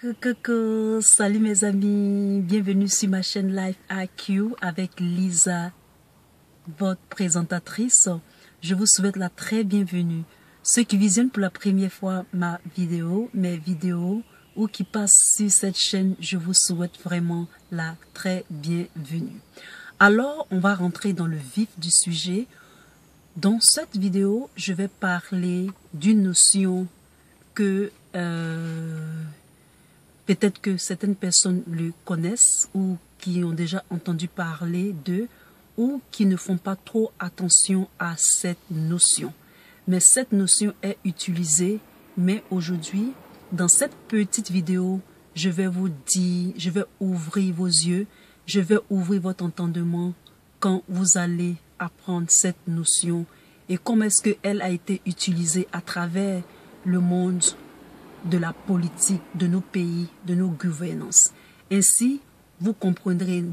Coucou, salut mes amis, bienvenue sur ma chaîne Life IQ avec Lisa, votre présentatrice. Je vous souhaite la très bienvenue. Ceux qui visionnent pour la première fois mes vidéos ou qui passent sur cette chaîne, je vous souhaite vraiment la très bienvenue. Alors, on va rentrer dans le vif du sujet. Dans cette vidéo, je vais parler d'une notion que peut-être que certaines personnes le connaissent ou qui ont déjà entendu parler d'eux ou qui ne font pas trop attention à cette notion. Mais cette notion est utilisée, mais aujourd'hui, dans cette petite vidéo, je vais vous dire, je vais ouvrir vos yeux, je vais ouvrir votre entendement quand vous allez apprendre cette notion et comment est-ce qu'elle a été utilisée à travers le monde de la politique, de nos pays, de nos gouvernances. Ainsi, vous comprendrez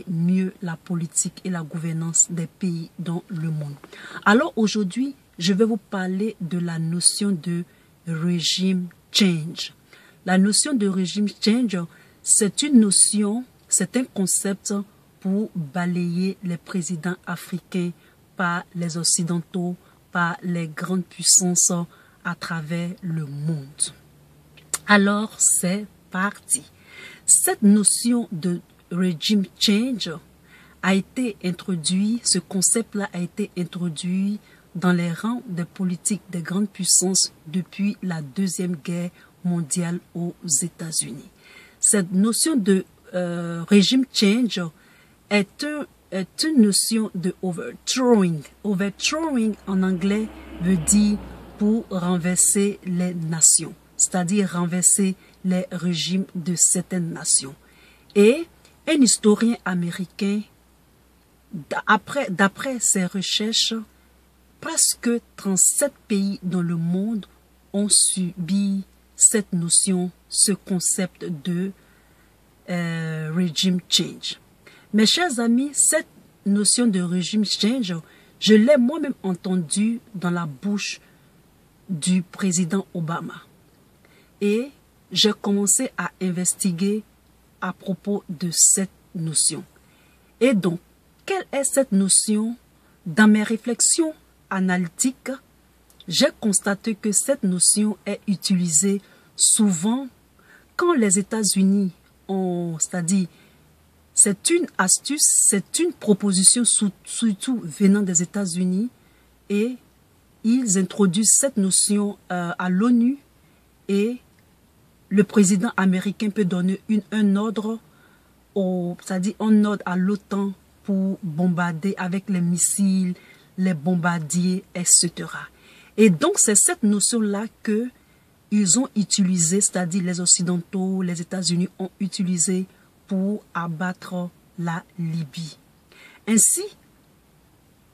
mieux la politique et la gouvernance des pays dans le monde. Alors aujourd'hui, je vais vous parler de la notion de régime change. La notion de régime change, c'est une notion, c'est un concept pour balayer les présidents africains par les occidentaux, par les grandes puissances à travers le monde. Alors, c'est parti. Cette notion de régime change a été introduit, ce concept-là a été introduit dans les rangs des politiques des grandes puissances depuis la Deuxième Guerre mondiale aux États-Unis. Cette notion de régime change est une notion de overthrowing. Overthrowing en anglais veut dire pour renverser les nations, c'est-à-dire renverser les régimes de certaines nations. Et un historien américain, d'après ses recherches, presque 37 pays dans le monde ont subi cette notion, ce concept de régime change. Mes chers amis, cette notion de régime change, je l'ai moi-même entendue dans la bouche du président Obama. Et j'ai commencé à investiguer à propos de cette notion. Et donc, quelle est cette notion? Dans mes réflexions analytiques, j'ai constaté que cette notion est utilisée souvent quand les États-Unis ont, c'est-à-dire, c'est une astuce, c'est une proposition surtout venant des États-Unis et ils introduisent cette notion à l'ONU et le président américain peut donner un ordre, c'est-à-dire un ordre à l'OTAN pour bombarder avec les missiles, les bombardiers, etc. Et donc c'est cette notion-là que ils ont utilisée, c'est-à-dire les Occidentaux, les États-Unis ont utilisé pour abattre la Libye. Ainsi,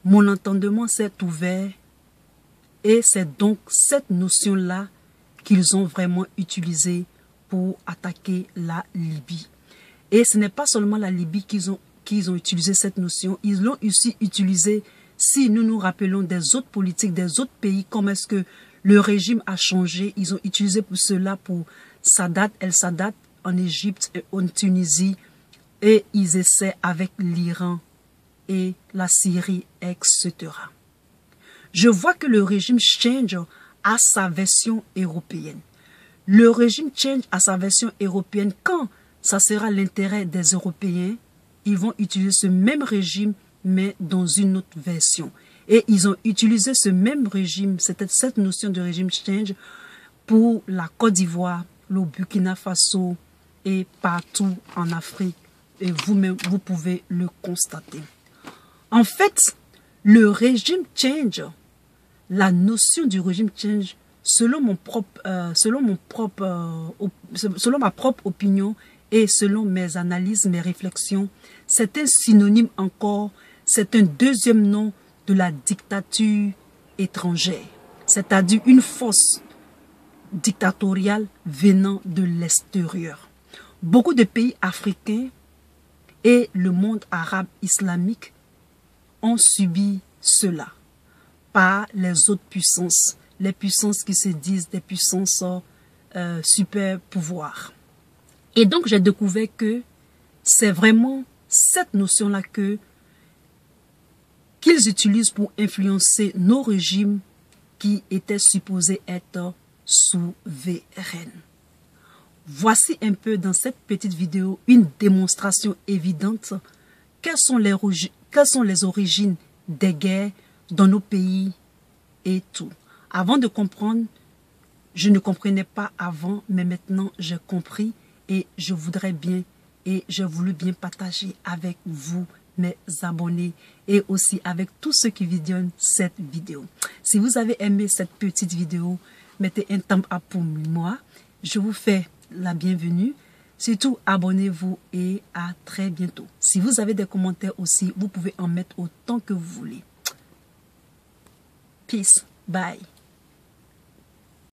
mon entendement s'est ouvert et c'est donc cette notion-là qu'ils ont vraiment utilisée pour attaquer la Libye. Et ce n'est pas seulement la Libye qu'ils ont utilisé cette notion, ils l'ont aussi utilisée si nous nous rappelons des autres politiques, des autres pays, comment est-ce que le régime a changé. Ils ont utilisé pour cela pour Sadat, El-Sadat en Égypte et en Tunisie et ils essaient avec l'Iran et la Syrie, etc. Je vois que le régime change a sa version européenne. Le régime change a sa version européenne. Quand ça sera l'intérêt des Européens, ils vont utiliser ce même régime, mais dans une autre version. Et ils ont utilisé ce même régime, cette notion de régime change, pour la Côte d'Ivoire, le Burkina Faso et partout en Afrique. Et vous-même, vous pouvez le constater. En fait, le régime change, la notion du régime change, selon ma propre opinion et selon mes analyses, mes réflexions, c'est un synonyme encore, c'est un deuxième nom de la dictature étrangère, c'est-à-dire une force dictatoriale venant de l'extérieur. Beaucoup de pays africains et le monde arabe islamique ont subi cela par les autres puissances, les puissances qui se disent des puissances super pouvoir. Et donc, j'ai découvert que c'est vraiment cette notion-là qu'ils utilisent pour influencer nos régimes qui étaient supposés être souverains. Voici un peu dans cette petite vidéo une démonstration évidente quelles sont les origines des guerres dans nos pays et tout. Avant de comprendre, je ne comprenais pas avant, mais maintenant j'ai compris et je voudrais bien et j'ai voulu bien partager avec vous, mes abonnés, et aussi avec tous ceux qui visionnent cette vidéo. Si vous avez aimé cette petite vidéo, mettez un thumbs up pour moi. Je vous fais la bienvenue. Surtout, abonnez-vous et à très bientôt. Si vous avez des commentaires aussi, vous pouvez en mettre autant que vous voulez. Peace. Bye.